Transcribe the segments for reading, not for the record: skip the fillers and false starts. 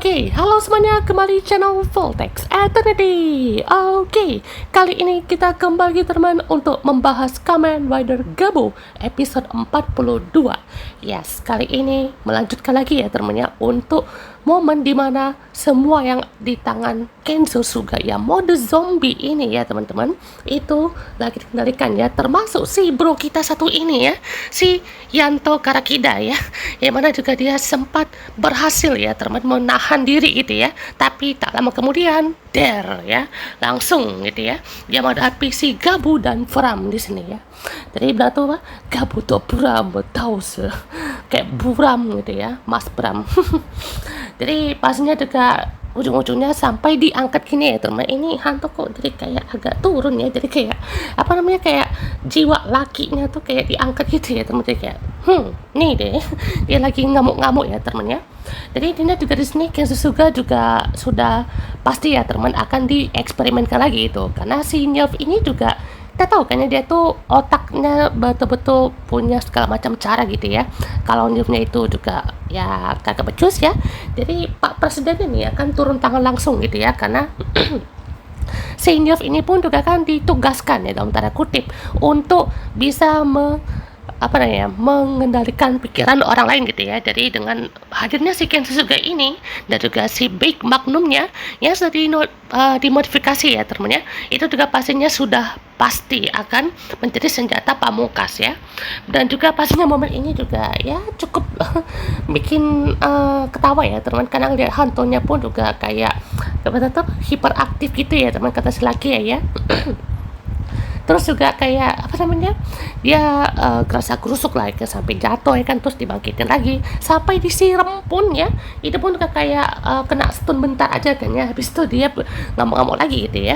Oke, halo semuanya, kembali channel Voltex Eternity. Oke, kali ini kita kembali teman untuk membahas Kamen Rider Gabo episode 42. Yes, kali ini melanjutkan lagi ya temannya untuk momen dimana semua yang di tangan Kenzo Suga ya mode zombie ini ya teman-teman itu lagi dikendalikan ya, termasuk si bro kita satu ini ya, si Yanto Karakida ya, yang mana juga dia sempat berhasil ya teman menahan diri gitu ya, tapi tak lama kemudian ya langsung gitu ya dia menghadapi si Gabu dan Bram di sini ya. Jadi bilang tuh apa, Gabu tuh Bram tahu sih kayak Bram gitu ya, Mas Bram. Jadi pastinya juga ujung-ujungnya sampai diangkat gini ya teman. Ini hantu kok jadi kayak agak turun ya, jadi kayak apa namanya, kayak jiwa lakinya tuh kayak diangkat gitu ya teman. Jadi kayak nih deh dia lagi ngamuk-ngamuk ya teman ya. Jadi intinya juga di sini Kenzo Suga juga sudah pasti ya teman akan dieksperimenkan lagi itu, karena si Nyelf ini juga kita tahu kan ya, dia tuh otaknya betul-betul punya segala macam cara gitu ya. Kalau Nyelfnya itu juga ya kagak becus ya, jadi Pak Presiden ini akan turun tangan langsung gitu ya, karena si Nyelf ini pun juga kan ditugaskan ya dalam tanda kutip untuk bisa mengendalikan pikiran orang lain gitu ya. Jadi dengan hadirnya si Kenzo Suga ini dan juga si Big Magnumnya yang sudah dimodifikasi ya temennya, itu juga pastinya sudah pasti akan menjadi senjata pamungkas ya. Dan juga pastinya momen ini juga ya cukup bikin ketawa ya teman, karena lihat hantunya pun juga kayak tetap hiperaktif gitu ya teman, kata si laki ya. Terus juga kayak apa namanya, dia kerasa kerusuk lah ya, sampai jatuh ya kan, terus dibangkitin lagi sampai disiram pun ya, itu pun juga kayak kena stun bentar aja kan ya, habis itu dia ngamuk-ngamuk lagi gitu ya.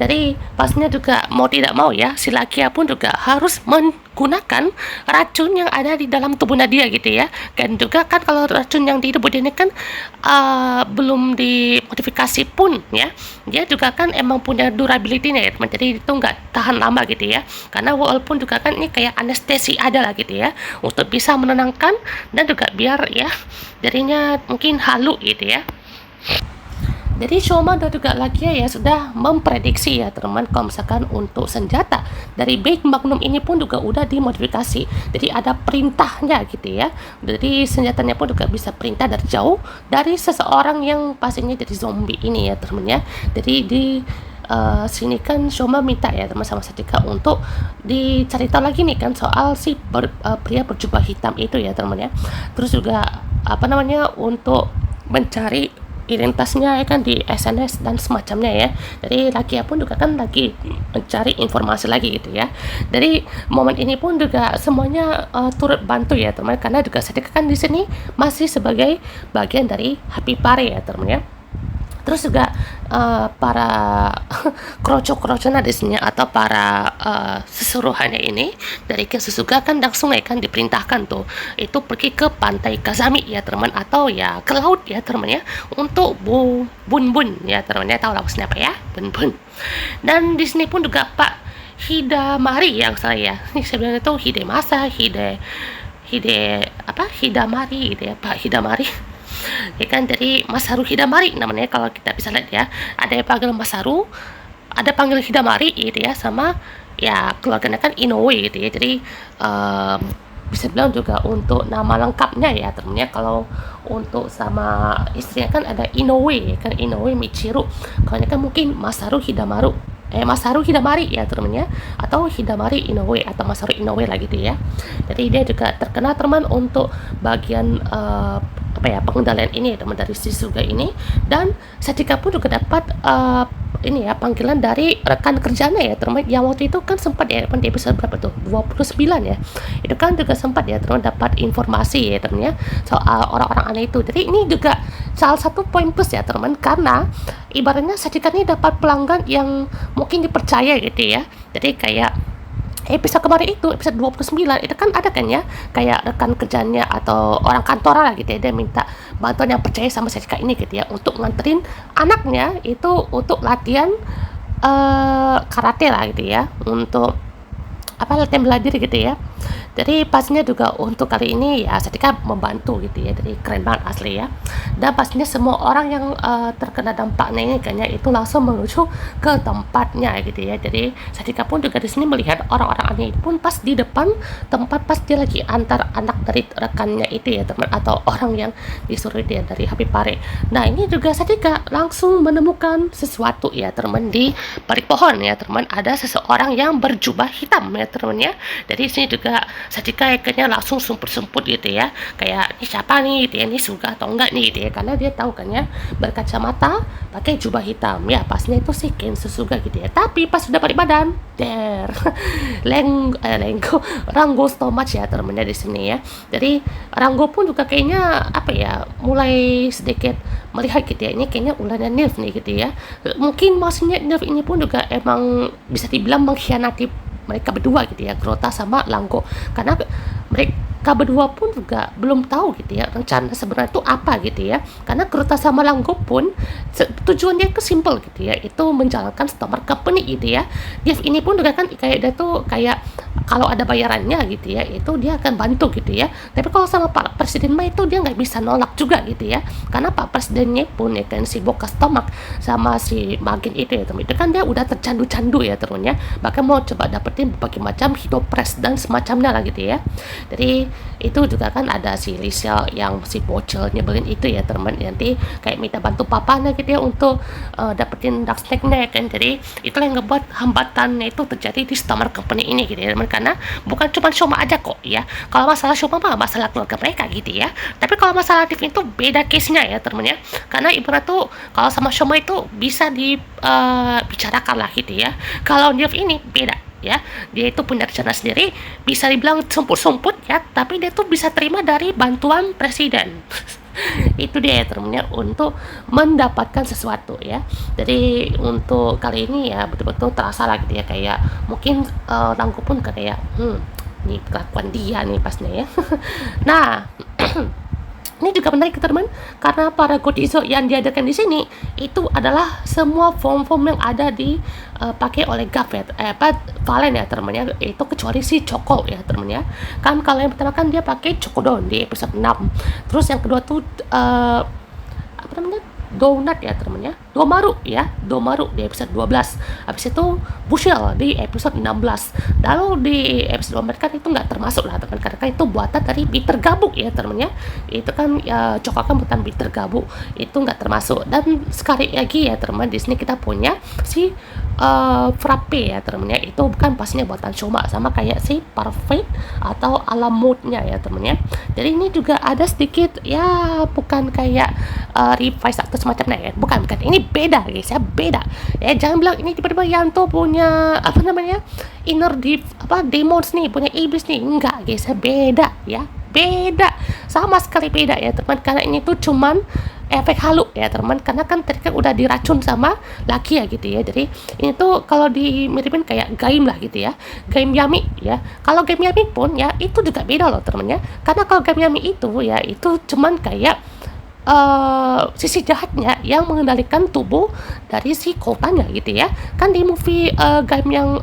Jadi pastinya juga mau tidak mau ya, si Lakia pun juga harus menggunakan racun yang ada di dalam tubuhnya dia gitu ya. Dan juga kan kalau racun yang di tubuh dia ini kan belum dimodifikasi pun ya, dia juga kan emang punya durability-nya ya teman, jadi itu nggak tahan lama gitu ya, karena walaupun juga kan ini kayak anestesi ada lah gitu ya, untuk bisa menenangkan dan juga biar ya jadinya mungkin halu gitu ya. Jadi Shoma dan juga Lakia ya sudah memprediksi ya teman, kalau misalkan untuk senjata dari Big Magnum ini pun juga udah dimodifikasi, jadi ada perintahnya gitu ya. Jadi senjatanya pun juga bisa perintah dari jauh dari seseorang yang pastinya jadi zombie ini ya teman ya. Jadi di sini kan Shoma minta ya teman sama Satika untuk dicari tahu lagi nih kan soal si pria berjubah hitam itu ya teman ya. Terus juga apa namanya, untuk mencari identitasnya ya kan di SNS dan semacamnya ya. Jadi Lakia pun juga kan lagi mencari informasi lagi gitu ya. Dari momen ini pun juga semuanya turut bantu ya teman, karena juga Satika kan di sini masih sebagai bagian dari Happy Party ya teman ya. Terus juga para kroco-krocona di sini atau para sesuruhannya ini dari Kenzo Suga kan langsung ya kan diperintahkan tuh itu pergi ke pantai Kazami ya teman, atau ya ke laut ya teman ya, untuk bun-bun ya teman ya, tahu lah maksudnya apa ya, bun-bun. Dan di sini pun juga Pak Hidamari yang saya ini saya bilang itu Hidamari gitu ya, Pak Hidamari ya kan, dari Masaru Hidamari namanya kalau kita bisa lihat ya, ada yang panggil Masaru, ada panggil Hidamari gitu ya, sama ya keluarganya kan Inoue gitu ya. Jadi bisa bilang juga untuk nama lengkapnya ya temennya, kalau untuk sama istrinya kan ada Inoue ya kan, Inoue Michiru, kalau kan mungkin Masaru Hidamari ya temennya, atau Hidamari Inoue atau Masaru Inoue lah gitu ya. Jadi dia juga terkenal teman untuk bagian pengendalian ini teman dari si Suga ini. Dan Satika pun juga dapat ini ya panggilan dari rekan kerjanya ya teman, yang waktu itu kan sempat ya di episode berapa tuh, 29 ya, itu kan juga sempat ya teman dapat informasi ya teman ya soal orang-orang aneh itu. Jadi ini juga salah satu poin plus ya teman, karena ibaratnya Satika ini dapat pelanggan yang mungkin dipercaya gitu ya. Jadi kayak episode kemarin itu, episode 29 itu kan ada kan ya, kayak rekan kerjanya atau orang kantoran lah gitu ya, dia minta bantuan yang percaya sama Satika ini gitu ya, untuk nganterin anaknya itu untuk latihan karate lah gitu ya, untuk latihan bela diri gitu ya. Jadi pastinya juga untuk kali ini ya Setika membantu gitu ya, jadi keren banget asli ya. Dan pastinya semua orang yang terkena dampaknya ini kayaknya itu langsung menuju ke tempatnya gitu ya. Jadi Setika pun juga di sini melihat orang-orang ini pun pas di depan tempat pas dia lagi antar anak dari rekannya itu ya teman, atau orang yang disuruh dia dari Habib Pare. Nah ini juga Setika langsung menemukan sesuatu ya teman, di balik pohon ya teman, ada seseorang yang berjubah hitam ya teman ya. Jadi sini juga Setika kayaknya langsung sumput-sumput gitu ya, kayak ini siapa nih gitu ya, ini Suga atau enggak nih gitu ya, karena dia tahu kan ya berkacamata pakai jubah hitam ya, pasnya itu sih Kenzo Suga gitu ya. Tapi pas sudah balik badan Lenggo Rango stomach ya temennya di sini ya. Jadi Rango pun juga kayaknya apa ya, mulai sedikit melihat gitu ya, ini kayaknya ulahnya Nilf nih gitu ya. Mungkin maksudnya Nilf ini pun juga emang bisa dibilang mengkhianati mereka berdua gitu ya, Grota sama Langgo, karena mereka berdua pun juga belum tahu gitu ya rencana sebenarnya itu apa gitu ya, karena Grota sama Langgo pun tujuannya ke simple gitu ya, itu menjalankan Stormmark Company gitu ya. Dia ini pun juga kan kayak dia tuh kayak kalau ada bayarannya gitu ya, itu dia akan bantu gitu ya. Tapi kalau sama Pak Presiden mah itu dia nggak bisa nolak juga gitu ya, karena Pak Presidennya pun ya kan sibuk ke Stormmark sama si Magin itu ya teman, itu kan dia udah tercandu-candu ya temennya, bahkan mau coba dapetin berbagai macam hidopres dan semacamnya lah gitu ya. Jadi itu juga kan ada si Lisial yang si bocil nyebelin itu ya teman, nanti kayak minta bantu papanya gitu ya untuk dapetin Dark Snake-nya kan. Jadi itu yang ngebuat hambatannya itu terjadi di Stormmark Company ini gitu ya teman, karena bukan cuma Shoma aja kok ya. Kalau masalah Shoma mah masalah keluarga mereka gitu ya, tapi kalau masalah Div itu beda case-nya ya teman ya, karena ibarat tuh kalau sama Shoma itu bisa dibicarakan lah gitu ya. Kalau Div ini beda ya, dia itu punya rencana sendiri, bisa dibilang sumput-sumput ya, tapi dia tuh bisa terima dari bantuan presiden. Itu dia ya temennya, untuk mendapatkan sesuatu ya. Jadi untuk kali ini ya betul-betul terasa lah gitu ya, kayak mungkin Rangku pun kayak ini kelakuan dia nih pasnya ya. Nah ini juga menarik teman, karena para Godizo yang diadakan di sini itu adalah semua form-form yang ada di pakai oleh Gav ya, Valen ya teman ya, itu kecuali si Choco ya teman ya. Kan kalau yang pertama kan dia pakai Chocodon di episode 6, terus yang kedua tuh apa namanya, Donut ya teman ya, Domaru ya, Domaru di episode 12. Habis itu Bushel di episode 16. Lalu di episode 12 kan itu nggak termasuk lah teman, karena kan itu buatan dari Bitter Gabuk ya teman ya. Itu kan ya, coklat kan buatan Bitter Gabuk, itu nggak termasuk. Dan sekali lagi ya teman, di sini kita punya si Frappe ya teman ya, itu bukan pastinya buatan Shoma, sama kayak si Parfait atau Alam Mode-nya ya teman ya. Jadi ini juga ada sedikit ya, bukan kayak revise atau semacamnya ya, bukan, ini beda guys ya, beda ya. Jangan bilang ini tiba-tiba Yanto punya apa namanya, inner demons nih, punya iblis nih, enggak guys ya, beda ya, beda, sama sekali beda ya teman, karena ini tuh cuman efek halu ya teman, karena kan tadi kan udah diracun sama laki ya gitu ya. Jadi ini tuh kalau dimiripin kayak Gaim lah gitu ya, Gaim Yami ya. Kalau Gaim Yami pun ya itu juga beda loh teman ya, karena kalau Gaim Yami itu ya itu cuman kayak sisi jahatnya yang mengendalikan tubuh dari si Kotanya gitu ya. Kan di movie Gaim yang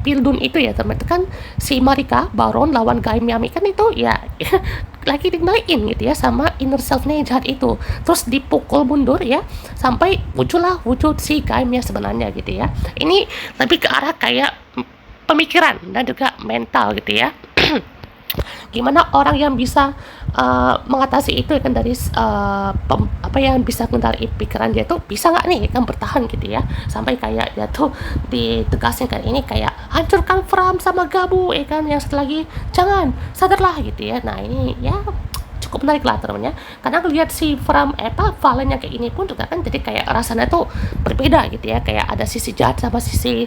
Pildun itu ya teman, itu kan si Marika Baron lawan Gaim Yami kan itu ya lagi dikendaliin gitu ya sama inner self-nya yang jahat itu, terus dipukul mundur ya, sampai muncullah wujud si Gaimnya sebenarnya gitu ya. Ini lebih ke arah kayak pemikiran dan juga mental gitu ya. Gimana orang yang bisa mengatasi itu kan, dari apa yang bisa mengendalikan pikiran dia tuh bisa nggak nih kan bertahan gitu ya, sampai kayak dia tuh ditegasin kan, ini kayak hancurkan Fram sama Gabu ya kan, yang satu lagi jangan, sadarlah gitu ya. Nah ini ya cukup menarik lah temennya, karena lihat si Fram Valennya kayak ini pun juga kan, jadi kayak rasanya tuh berbeda gitu ya, kayak ada sisi jahat sama sisi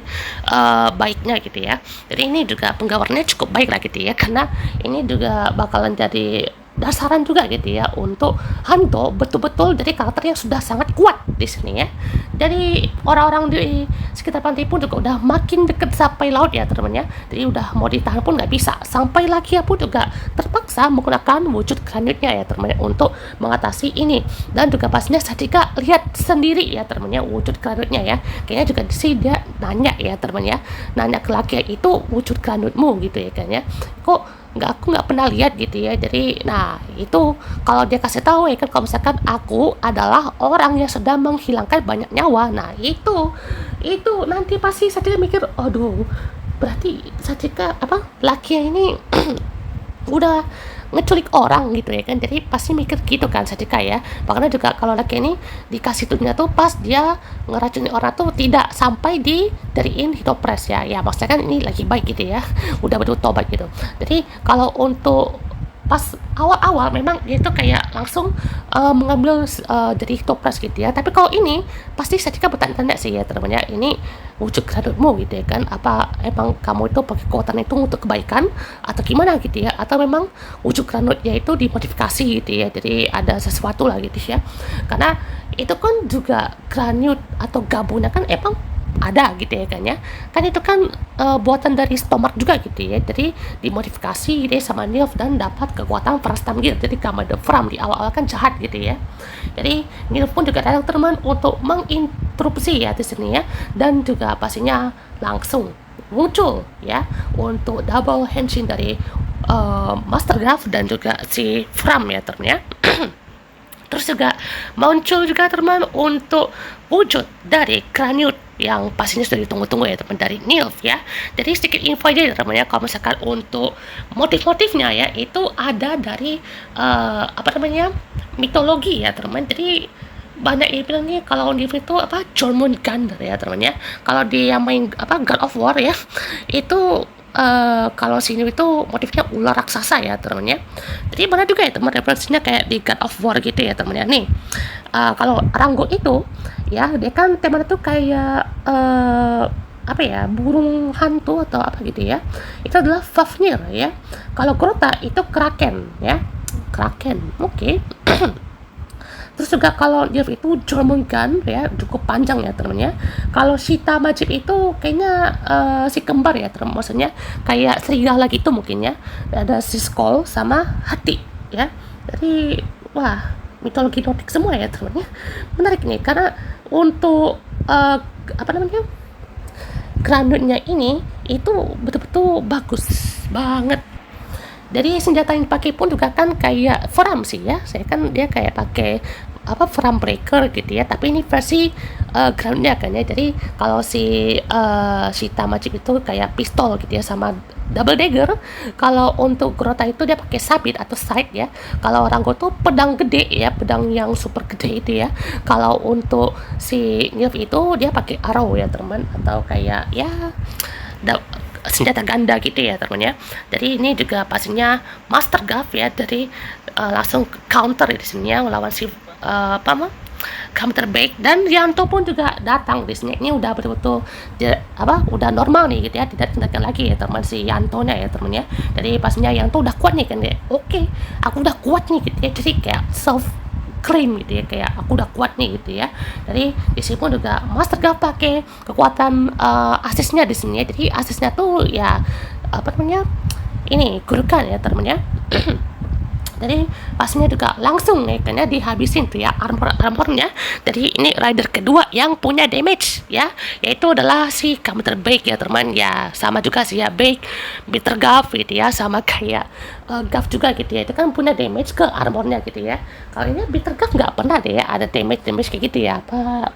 baiknya gitu ya. Jadi ini juga penggambarannya cukup baik lah gitu ya, karena ini juga bakalan jadi dasaran juga gitu ya untuk Hanto betul-betul dari karakter yang sudah sangat kuat di sini ya. Dari orang-orang di sekitar pantai pun juga udah makin deket sampai laut ya teman-teman ya. Jadi udah mau ditahan pun nggak bisa. Sampai laki pun juga terpaksa menggunakan wujud granitnya ya teman-teman untuk mengatasi ini. Dan juga pastinya Satika lihat sendiri ya teman-teman ya wujud granitnya ya. Kayaknya juga sih dia nanya ya teman-teman ya. Nanya ke laki itu wujud granitmu gitu ya kan ya. Kok aku nggak pernah lihat gitu ya. Jadi nah itu kalau dia kasih tahu ya kan, kalau misalkan aku adalah orang yang sedang menghilangkan banyak nyawa, nah itu nanti pasti Satika mikir, aduh berarti Satika apa laki ini udah ngeculik orang gitu ya kan. Jadi pasti mikir gitu kan Satika ya. Makanya juga kalau laki ini dikasih dunia tuh pas dia ngeracuni orang tuh tidak sampai diberiin hidopres ya. Ya maksudnya kan ini lagi baik gitu ya. Udah betul tobat gitu. Jadi kalau untuk pas awal-awal memang dia itu kayak langsung mengambil dari toples gitu ya. Tapi kalau ini pasti Satika bertanya-tanya sih ya teman-teman ya, ini wujud granatmu gitu ya kan, apa emang kamu itu pakai kekuatan itu untuk kebaikan atau gimana gitu ya, atau memang wujud granatnya itu dimodifikasi gitu ya, jadi ada sesuatu lah gitu ya. Karena itu kan juga granit atau gabungnya kan emang ada gitu ya kan itu kan buatan dari Stomark juga gitu ya, jadi dimodifikasi gitu ya sama Nilf dan dapat kekuatan Frastam gitu. Jadi Gamma the Fram di awal-awal kan jahat gitu ya, jadi Nilf pun juga datang teman untuk menginterupsi ya di sini ya, dan juga pastinya langsung muncul ya untuk double henshin dari Master Graph dan juga si Fram ya teman ya. Terus juga muncul juga teman untuk wujud dari Kraniut yang pastinya sudah ditunggu-tunggu ya teman, dari Nilf ya. Jadi sedikit info aja ya teman ya, kalau misalkan untuk motif-motifnya ya itu ada dari apa namanya mitologi ya teman. Jadi banyak yang bilangnya kalau Nilf itu apa Jormungandr ya teman ya. Kalau dia main apa God of War ya itu kalau sini itu motifnya ular raksasa ya teman ya. Jadi mana juga ya teman referensinya kayak di God of War gitu ya teman ya. Nih kalau Rango itu ya dia kan temanya tuh kayak apa ya, burung hantu atau apa gitu ya. Itu adalah Fafnir ya. Kalau Grota itu Kraken ya. Kraken. Oke. Terus juga kalau Nilf itu Jormungandr ya, cukup panjang ya temennya. Kalau Sita Majib itu kayaknya si kembar ya temen, maksudnya kayak serigala gitu mungkin ya. Ada si Skull sama Hati ya. Jadi wah mitologi Nordik semua ya temennya. Menarik nih karena untuk apa namanya granatnya ini itu betul-betul bagus banget. Dari senjata yang dipakai pun juga kan kayak Fram sih ya. Saya kan dia kayak pakai apa Fram Breaker gitu ya. Tapi ini versi groundnya kan ya. Jadi kalau si Sita Majib itu kayak pistol gitu ya sama double dagger. Kalau untuk Grota itu dia pakai sabit atau scythe ya. Kalau Rango tuh pedang gede ya, pedang yang super gede itu ya. Kalau untuk si Nilf itu dia pakai arrow ya teman, atau kayak ya senjata ganda gitu ya teman ya. Jadi ini juga pastinya Master Gav ya, dari langsung counter di sini ya melawan si counter back, dan Yanto pun juga datang di sini. Ini udah betul-betul udah normal nih gitu ya, tidak tindakan lagi ya teman si Yanto-nya ya teman ya. Jadi pastinya Yanto udah kuat nih kan ya. Oke, aku udah kuat nih gitu ya. Jadi kayak self claim gitu ya, kayak aku udah kuat nih gitu ya. Jadi di sini pun juga Master Gav pakai kekuatan asisnya di sini ya. Jadi asisnya tuh ya apa namanya ini Gurkhan ya teman ya. Jadi pastinya juga langsung ya kan ya dihabisin tuh ya armornya. Jadi ini rider kedua yang punya damage ya, yaitu adalah si Counter Break ya teman ya. Sama juga sih ya Bitter Gav gitu ya, sama kayak Gav juga gitu ya, itu kan punya damage ke armornya gitu ya. Kalau ini Bitter Gav nggak pernah deh ya ada damage kayak gitu ya, apa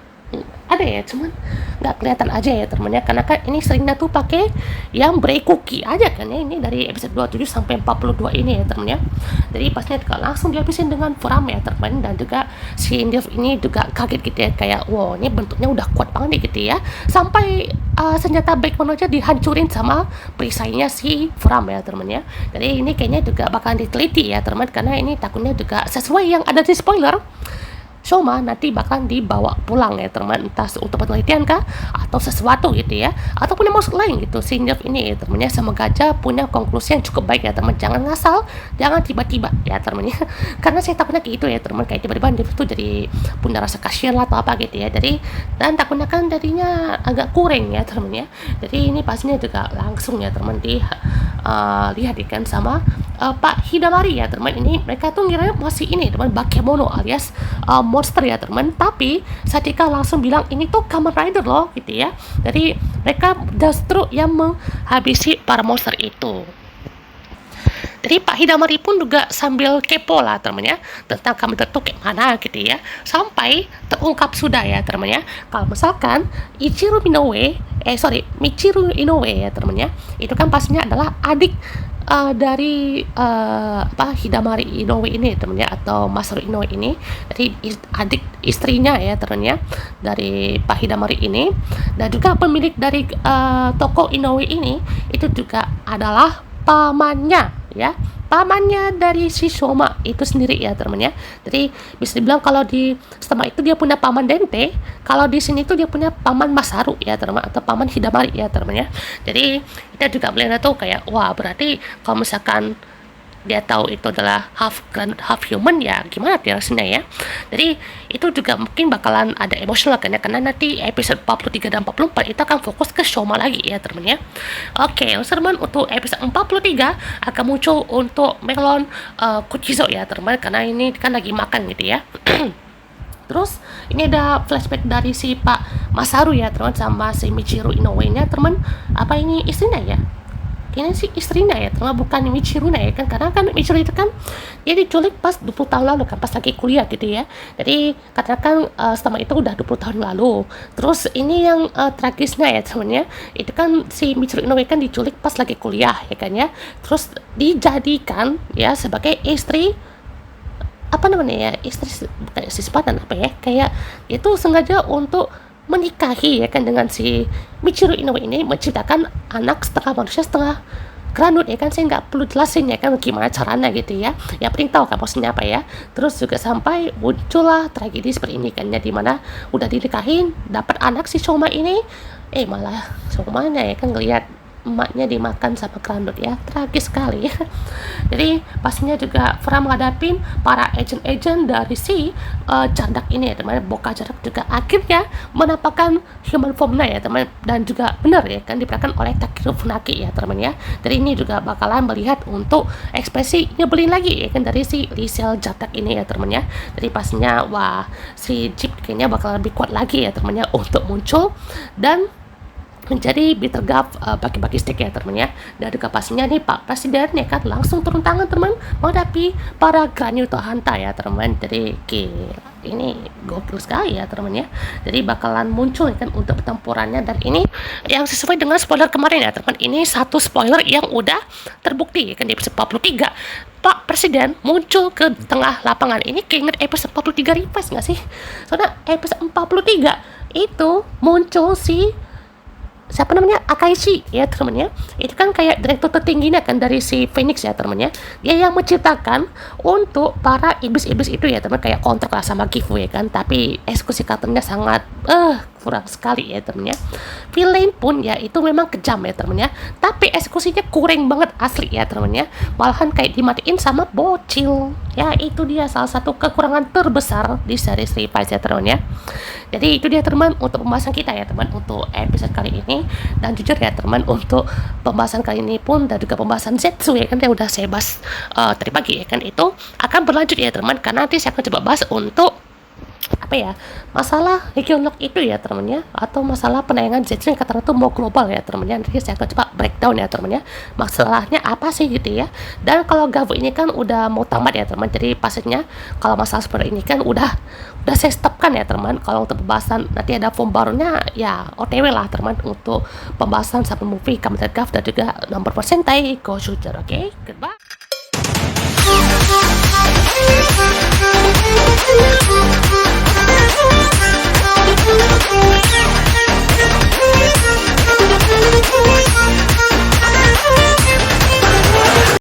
ada ya, cuman nggak kelihatan aja ya temennya, karena kan ini seringnya tuh pakai yang break cookie aja kan ya. Ini dari episode 27 sampai 42 ini ya temennya. Jadi pasnya juga langsung dihabisin dengan Fram ya temen, dan juga si Nilf ini juga kaget gitu ya, kayak wow ini bentuknya udah kuat banget nih gitu ya, sampai senjata backbone aja dihancurin sama perisainya si Fram ya temen ya. Jadi ini kayaknya juga bakalan diteliti ya teman, karena ini takutnya juga sesuai yang ada di spoiler. Shoma nanti bakal dibawa pulang ya teman, entah untuk penelitian kah atau sesuatu gitu ya, ataupun yang maksud lain gitu si Nerf ini ya teman ya. Semoga aja punya konklusi yang cukup baik ya teman, jangan ngasal, jangan tiba-tiba ya teman ya. Karena saya takutnya gitu ya teman, kayak tiba-tiba Nerf itu jadi punya rasa kasihan lah atau apa gitu ya, jadi dan takutnya kan jadinya agak kurang ya teman ya. Jadi ini pastinya juga langsung ya teman lihat ikan sama Pak Hidamari ya teman. Ini mereka tuh ngira masih ini teman, Bakemono alias monster ya teman, tapi Satika langsung bilang ini tuh Kamen Rider loh gitu ya. Jadi mereka justru yang menghabisi para monster itu. Jadi Pak Hidamari pun juga sambil kepo lah temennya tentang Kamen Rider tuh kayak mana gitu ya, sampai terungkap sudah ya temennya kalau misalkan Michiru Inoue ya temennya, itu kan pastinya adalah adik dari Hidamari Inoue ini temennya, atau Masaru Inoue ini. Jadi adik istrinya ya temennya dari Pak Hidamari ini, dan juga pemilik dari toko Inoue ini itu juga adalah pamannya ya, pamannya dari si Shoma itu sendiri ya temennya. Jadi bisa dibilang kalau di Stema itu dia punya paman Dente, kalau di sini tuh dia punya paman Masaru ya teman, atau paman Hidamari ya temennya. Jadi kita juga melihat tuh kayak wah, berarti kalau misalkan dia tahu itu adalah half human ya gimana dia rasanya ya. Jadi itu juga mungkin bakalan ada emosional kan ya, karena nanti episode 43 dan 44 itu akan fokus ke Shoma lagi ya teman ya. Oke teman, untuk episode 43 akan muncul untuk Melon Kuchizo ya teman, karena ini kan lagi makan gitu ya. Terus ini ada flashback dari si Pak Masaru ya teman, sama si Michiru Inoue nya teman. Apa ini istrinya ya? Kayaknya sih istrinya ya teman, bukan Michiru ya kan, karena kan Michiru itu kan dia diculik pas 20 tahun lalu kan, pas lagi kuliah gitu ya. Jadi katakan selama itu udah 20 tahun lalu. Terus ini yang tragisnya ya temennya, itu kan si Michiru Inoue kan diculik pas lagi kuliah ya kan ya. Terus dijadikan ya sebagai istri, apa namanya ya, istri bukan istri sepadan apa ya, kayak itu sengaja untuk menikahi ya kan dengan si Michiru Inoue ini, menciptakan anak setengah manusia setengah granut ya kan. Saya nggak perlu jelasin ya kan gimana caranya gitu ya, yang penting tahu kan maksudnya apa ya. Terus juga sampai muncullah tragedi seperti ini kan ya, dimana udah dinikahin dapat anak si Shoma ini, malah Shomanya ya kan ngelihat emaknya dimakan sama granut ya, tragis sekali. Jadi pastinya juga Fra menghadapin para agent dari si Jardak ini ya teman, Boka Jardak juga akhirnya menampakkan human formnya ya teman, dan juga benar ya kan diperankan oleh Takeru Funaki ya teman ya. Jadi ini juga bakalan melihat untuk ekspresi nyebelin lagi ya kan dari si Lisel Jardak ini ya teman ya. Jadi pastinya wah, si Jeep kayaknya bakal lebih kuat lagi ya teman ya untuk muncul dan menjadi bitter gulf bagi-bagi stick ya teman ya. Dan juga pastinya nih Pak Presiden ya kan langsung turun tangan teman menghadapi para Granuto Hanta ya teman. Jadi ini gokil sekali ya teman ya. Jadi bakalan muncul ya kan untuk pertempurannya, dan ini yang sesuai dengan spoiler kemarin ya teman. Ini satu spoiler yang udah terbukti ya kan di episode 43. Pak Presiden muncul ke tengah lapangan. Ini keinget episode 43 request nggak sih? Soalnya episode 43 itu muncul si siapa namanya, Akaishi ya temennya. Itu kan kayak direktur tertingginya kan dari si Phoenix ya temennya. Dia yang menciptakan untuk para iblis-iblis itu ya teman, kayak kontrak lah sama Gifu ya kan, tapi eksekusi karakternya sangat kurang sekali ya temennya. Villain pun ya itu memang kejam ya temennya, tapi eksekusinya kurang banget asli ya temennya. Malahan kayak dimatiin sama bocil ya. Itu dia salah satu kekurangan terbesar di series Reprise ya temennya. Jadi itu dia teman untuk pembahasan kita ya teman untuk episode kali ini. Dan jujur ya teman, untuk pembahasan kali ini pun dan juga pembahasan Zetsu ya kan yang udah saya bahas tadi pagi ya kan, itu akan berlanjut ya teman, karena nanti saya akan coba bahas untuk apa ya, masalah Hikkyonlock itu ya temennya, atau masalah penayangan Zetsu yang katanya tuh mau global ya temennya. Nanti saya akan coba breakdown ya temennya, masalahnya apa sih gitu ya. Dan kalau Gavu ini kan udah mau tamat ya teman, jadi pastinya kalau masalah seperti ini kan udah saya stopkan ya teman. Kalau untuk pembahasan nanti ada form barunya ya OTW lah teman, untuk pembahasan sampai movie Kamen Rider Gav dan juga nomor persentai Go Shooter. Oke, goodbye.